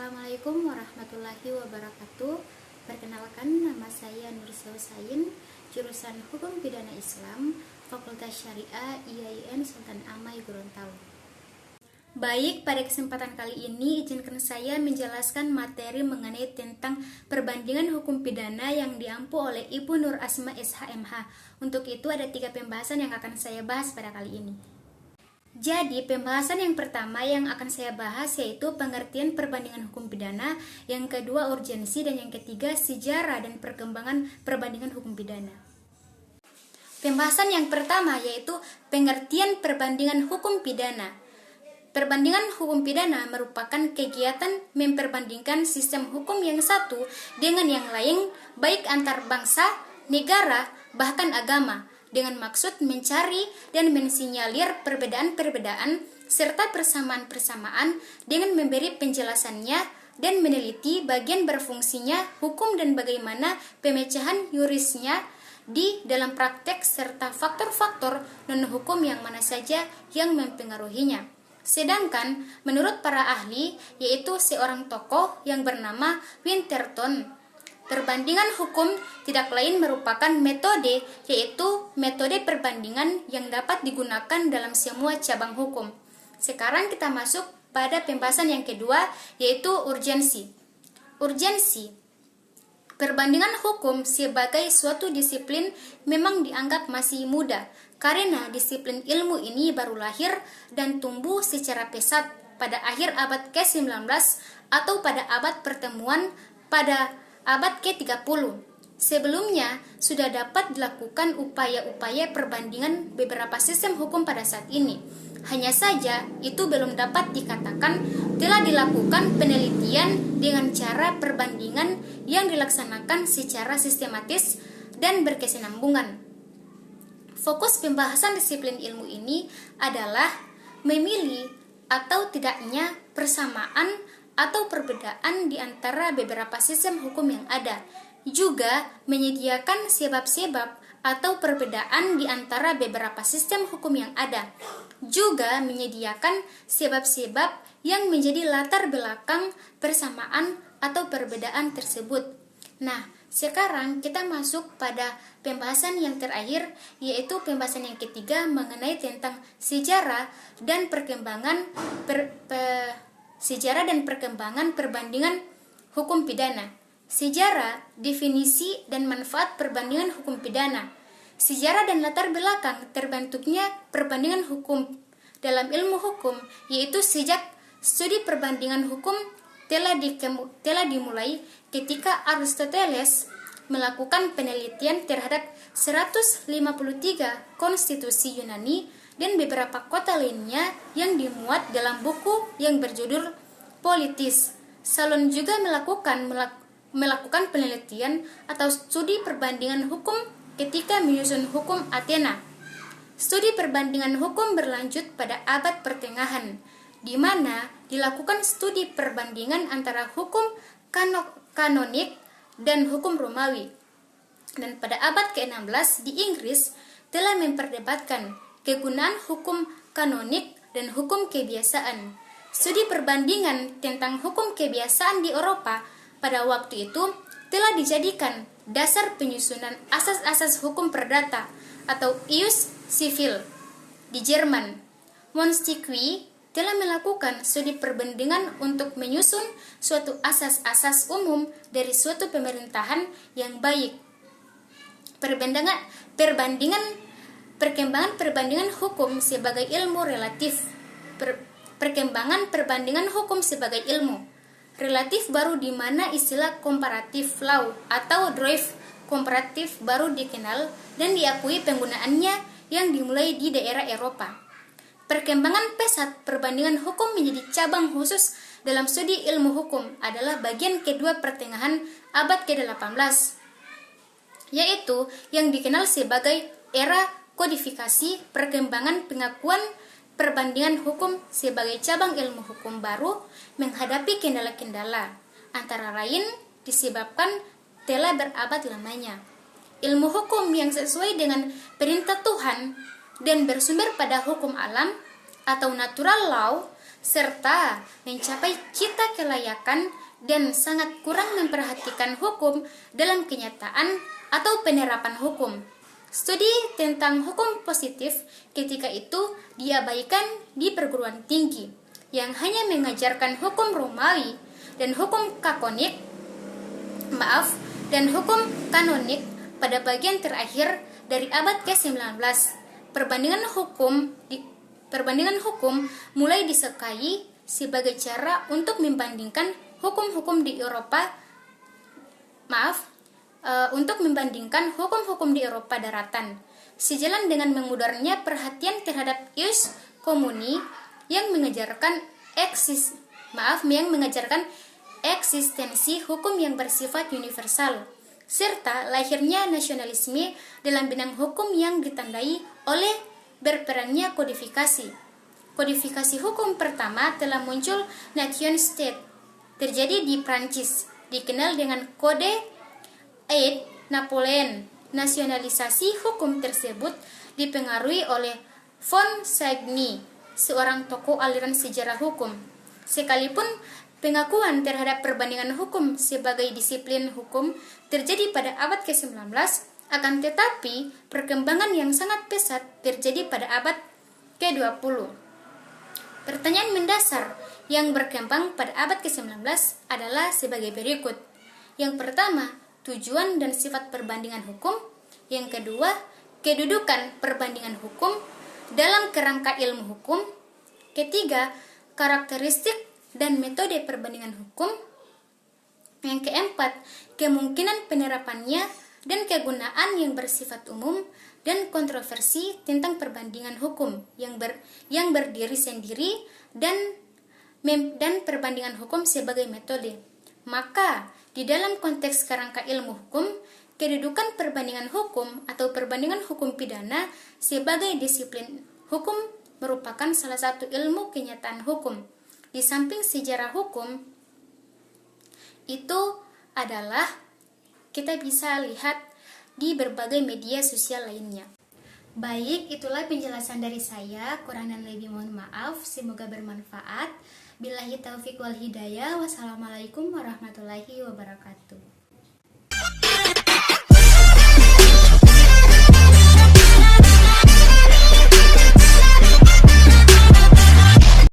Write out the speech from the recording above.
Assalamualaikum warahmatullahi wabarakatuh. Perkenalkan, nama saya Nursia Husain, jurusan Hukum Pidana Islam, Fakultas Syariah IAIN Sultan Amai Gorontalo. Baik, pada kesempatan kali ini izinkan saya menjelaskan materi mengenai tentang perbandingan hukum pidana yang diampu oleh Ibu Nur Asma SHMH. Untuk itu ada 3 pembahasan yang akan saya bahas pada kali ini. Jadi, pembahasan yang pertama yang akan saya bahas yaitu pengertian perbandingan hukum pidana, yang kedua urgensi, dan yang ketiga sejarah dan perkembangan perbandingan hukum pidana. Pembahasan yang pertama yaitu pengertian perbandingan hukum pidana. Perbandingan hukum pidana merupakan kegiatan memperbandingkan sistem hukum yang satu dengan yang lain, baik antar bangsa, negara, bahkan agama, dengan maksud mencari dan mensinyalir perbedaan-perbedaan serta persamaan-persamaan dengan memberi penjelasannya dan meneliti bagian berfungsinya hukum dan bagaimana pemecahan yurisnya di dalam praktek serta faktor-faktor non-hukum yang mana saja yang mempengaruhinya. Sedangkan menurut para ahli, yaitu seorang tokoh yang bernama Winterton, perbandingan hukum tidak lain merupakan metode, yaitu metode perbandingan yang dapat digunakan dalam semua cabang hukum. Sekarang kita masuk pada pembahasan yang kedua, yaitu urgensi. Urgensi. Perbandingan hukum sebagai suatu disiplin memang dianggap masih muda, karena disiplin ilmu ini baru lahir dan tumbuh secara pesat pada akhir abad ke-19 atau pada abad pertemuan pada abad ke-30. Sebelumnya, sudah dapat dilakukan upaya-upaya perbandingan beberapa sistem hukum pada saat ini. Hanya saja, itu belum dapat dikatakan telah dilakukan penelitian dengan cara perbandingan yang dilaksanakan secara sistematis dan berkesinambungan. Fokus pembahasan disiplin ilmu ini adalah memilih atau tidaknya persamaan atau perbedaan di antara beberapa sistem hukum yang ada, juga menyediakan sebab-sebab atau perbedaan di antara beberapa sistem hukum yang ada, juga menyediakan sebab-sebab yang menjadi latar belakang persamaan atau perbedaan tersebut. Nah, sekarang kita masuk pada pembahasan yang terakhir, yaitu pembahasan yang ketiga mengenai tentang sejarah dan perkembangan sejarah dan perkembangan perbandingan hukum pidana. Sejarah, definisi dan manfaat perbandingan hukum pidana. Sejarah dan latar belakang terbentuknya perbandingan hukum dalam ilmu hukum, yaitu sejak studi perbandingan hukum telah dimulai ketika Aristoteles melakukan penelitian terhadap 153 konstitusi Yunani dan beberapa kota lainnya yang dimuat dalam buku yang berjudul Politis. Solon juga melakukan penelitian atau studi perbandingan hukum ketika menyusun hukum Athena. Studi perbandingan hukum berlanjut pada abad pertengahan, di mana dilakukan studi perbandingan antara hukum kanonik dan hukum Romawi. Dan pada abad ke-16 di Inggris telah memperdebatkan kegunaan hukum kanonik dan hukum kebiasaan. Studi perbandingan tentang hukum kebiasaan di Eropa pada waktu itu telah dijadikan dasar penyusunan asas-asas hukum perdata atau ius civil. Di Jerman, Montesquieu telah melakukan studi perbandingan untuk menyusun suatu asas-asas umum dari suatu pemerintahan yang baik. Perkembangan perbandingan hukum sebagai ilmu relatif. Perkembangan perbandingan hukum sebagai ilmu relatif baru di mana istilah comparative law atau drive komparatif baru dikenal dan diakui penggunaannya yang dimulai di daerah Eropa. Perkembangan pesat perbandingan hukum menjadi cabang khusus dalam studi ilmu hukum adalah bagian kedua pertengahan abad ke-18, yaitu yang dikenal sebagai era kodifikasi. Perkembangan pengakuan perbandingan hukum sebagai cabang ilmu hukum baru menghadapi kendala-kendala, antara lain disebabkan telah berabad lamanya ilmu hukum yang sesuai dengan perintah Tuhan dan bersumber pada hukum alam atau natural law serta mencapai cita kelayakan dan sangat kurang memperhatikan hukum dalam kenyataan atau penerapan hukum. Studi tentang hukum positif ketika itu diabaikan di perguruan tinggi yang hanya mengajarkan hukum Romawi dan hukum hukum kanonik pada bagian terakhir dari abad ke-19. Perbandingan hukum mulai disukai sebagai cara untuk membandingkan hukum-hukum di Eropa daratan. Sejalan dengan memudarnya perhatian terhadap ius communis yang mengajarkan eksistensi hukum yang bersifat universal, serta lahirnya nasionalisme dalam bidang hukum yang ditandai oleh berperannya kodifikasi. Kodifikasi hukum pertama telah muncul nation state terjadi di Prancis, dikenal dengan Kode Eid Napoleon. Nasionalisasi hukum tersebut dipengaruhi oleh von Savigny, seorang tokoh aliran sejarah hukum. Sekalipun pengakuan terhadap perbandingan hukum sebagai disiplin hukum terjadi pada abad ke-19, akan tetapi perkembangan yang sangat pesat terjadi pada abad ke-20. Pertanyaan mendasar yang berkembang pada abad ke-19 adalah sebagai berikut. Yang pertama, tujuan dan sifat perbandingan hukum. Yang kedua, kedudukan perbandingan hukum dalam kerangka ilmu hukum. Ketiga, karakteristik dan metode perbandingan hukum. Yang keempat, kemungkinan penerapannya dan kegunaan yang bersifat umum, dan kontroversi tentang perbandingan hukum yang berdiri sendiri dan perbandingan hukum sebagai metode. Maka, di dalam konteks kerangka ilmu hukum, kedudukan perbandingan hukum atau perbandingan hukum pidana sebagai disiplin hukum merupakan salah satu ilmu kenyataan hukum. Di samping sejarah hukum, itu adalah kita bisa lihat di berbagai media sosial lainnya. Baik, itulah penjelasan dari saya. Kurang dan lebih mohon maaf. Semoga bermanfaat. Billahi taufiq wal hidayah. Wassalamualaikum warahmatullahi wabarakatuh.